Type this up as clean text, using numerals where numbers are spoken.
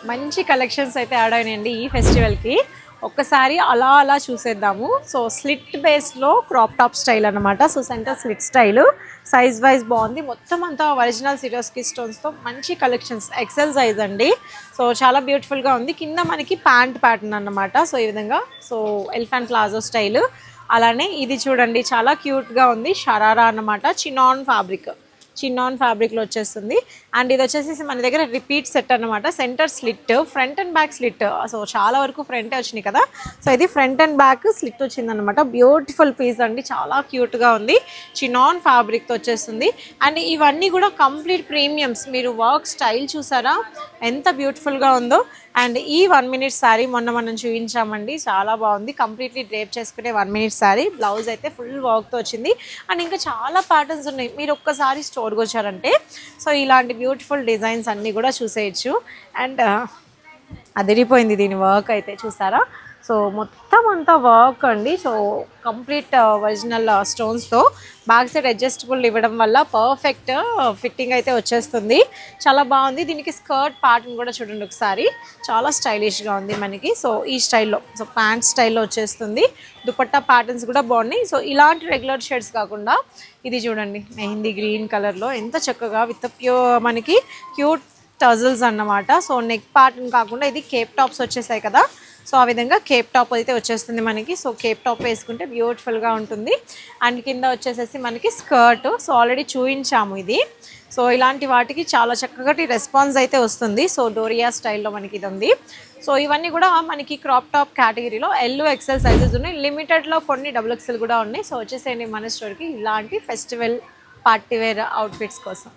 మంచి కలెక్షన్స్ అయితే యాడ్ అయినాయండి ఈ ఫెస్టివల్కి. ఒక్కసారి అలా అలా చూసేద్దాము. సో స్లిట్ బేస్లో క్రాప్ టాప్ స్టైల్ అనమాట. So centre slit style, size wise బాగుంది. మొత్తం అంతా ఒరిజినల్ సిరోస్కి స్టోన్స్తో మంచి కలెక్షన్స్, ఎక్సెల్ సైజ్ అండి. సో చాలా బ్యూటిఫుల్గా ఉంది. కింద మనకి ప్యాంట్ ప్యాటర్న్ అన్నమాట. సో ఈ విధంగా సో ఎలిఫెంట్ ప్లాజో స్టైల్. అలానే ఇది చూడండి చాలా క్యూట్గా ఉంది, షరారా అన్నమాట. చిన్నాన్ ఫ్యాబ్రిక్లో వచ్చేస్తుంది. అండ్ ఇది వచ్చేసి మన దగ్గర రిపీట్ సెట్ అనమాట. Centre slit, front and back slit. So చాలా వరకు ఫ్రంటే వచ్చినాయి కదా. సో ఇది ఫ్రంట్ అండ్ బ్యాక్ స్లిట్ వచ్చిందనమాట. బ్యూటిఫుల్ పీస్ అండి, చాలా క్యూట్గా ఉంది. చిన్నాన్ ఫ్యాబ్రిక్తో వచ్చేస్తుంది. అండ్ ఇవన్నీ కూడా కంప్లీట్ ప్రీమియమ్స్. మీరు వర్క్ స్టైల్ చూసారా ఎంత బ్యూటిఫుల్గా ఉందో. అండ్ ఈ 1 minute శారీ మనం చూపించామండి, చాలా బాగుంది. కంప్లీట్లీ డ్రేప్ చేసుకునే 1 minute శారీ. బ్లౌజ్ అయితే ఫుల్ వర్క్తో వచ్చింది. అండ్ ఇంకా చాలా ప్యాటర్న్స్ ఉన్నాయి. మీరు ఒక్కసారి స్టోర్కి వచ్చారంటే సో ఇలాంటి బ్యూటిఫుల్ డిజైన్స్ అన్నీ కూడా చూసేయచ్చు. అండ్ అదిరిపోయింది దీని వర్క్ అయితే చూసారా. సో మొత్తం అంతా వర్క్ అండి. సో కంప్లీట్ ఒరిజినల్ స్టోన్స్తో బ్యాక్ సైడ్ అడ్జస్టబుల్ ఇవ్వడం వల్ల పర్ఫెక్ట్ ఫిట్టింగ్ అయితే వచ్చేస్తుంది. చాలా బాగుంది. దీనికి స్కర్ట్ ప్యాటర్న్ కూడా చూడండి ఒకసారి, చాలా స్టైలిష్గా ఉంది మనకి. సో ఈ స్టైల్లో, సో ప్యాంట్ స్టైల్లో వచ్చేస్తుంది. దుపట్టా ప్యాటర్న్స్ కూడా బాగున్నాయి. సో ఇలాంటి రెగ్యులర్ షేడ్స్ కాకుండా ఇది చూడండి మెహందీ గ్రీన్ కలర్లో ఎంత చక్కగా విత్ మనకి క్యూట్ టజల్స్ అన్నమాట. సో నెక్ ప్యాటర్న్ కాకుండా ఇది కేప్ టాప్స్ వచ్చేసాయి కదా. సో ఆ విధంగా కేప్ టాప్ అయితే వచ్చేస్తుంది మనకి. సో కేప్ టాప్ వేసుకుంటే బ్యూటిఫుల్గా ఉంటుంది. అండ్ కింద వచ్చేసేసి మనకి స్కర్ట్. సో ఆల్రెడీ చూపించాము ఇది. సో ఇలాంటి వాటికి చాలా చక్కటి రెస్పాన్స్ అయితే వస్తుంది. సో డోరియా స్టైల్లో మనకి ఇది ఉంది. సో ఇవన్నీ కూడా మనకి క్రాప్ టాప్ కేటగిరీలో ఎల్ ఎక్సెల్ సైజెస్ ఉన్నాయి. లిమిటెడ్లో కొన్ని XXL కూడా ఉన్నాయి. సో వచ్చేసేయండి మన స్టోర్కి ఇలాంటి ఫెస్టివల్ పార్టీ వేర్ అవుట్ఫిట్స్ కోసం.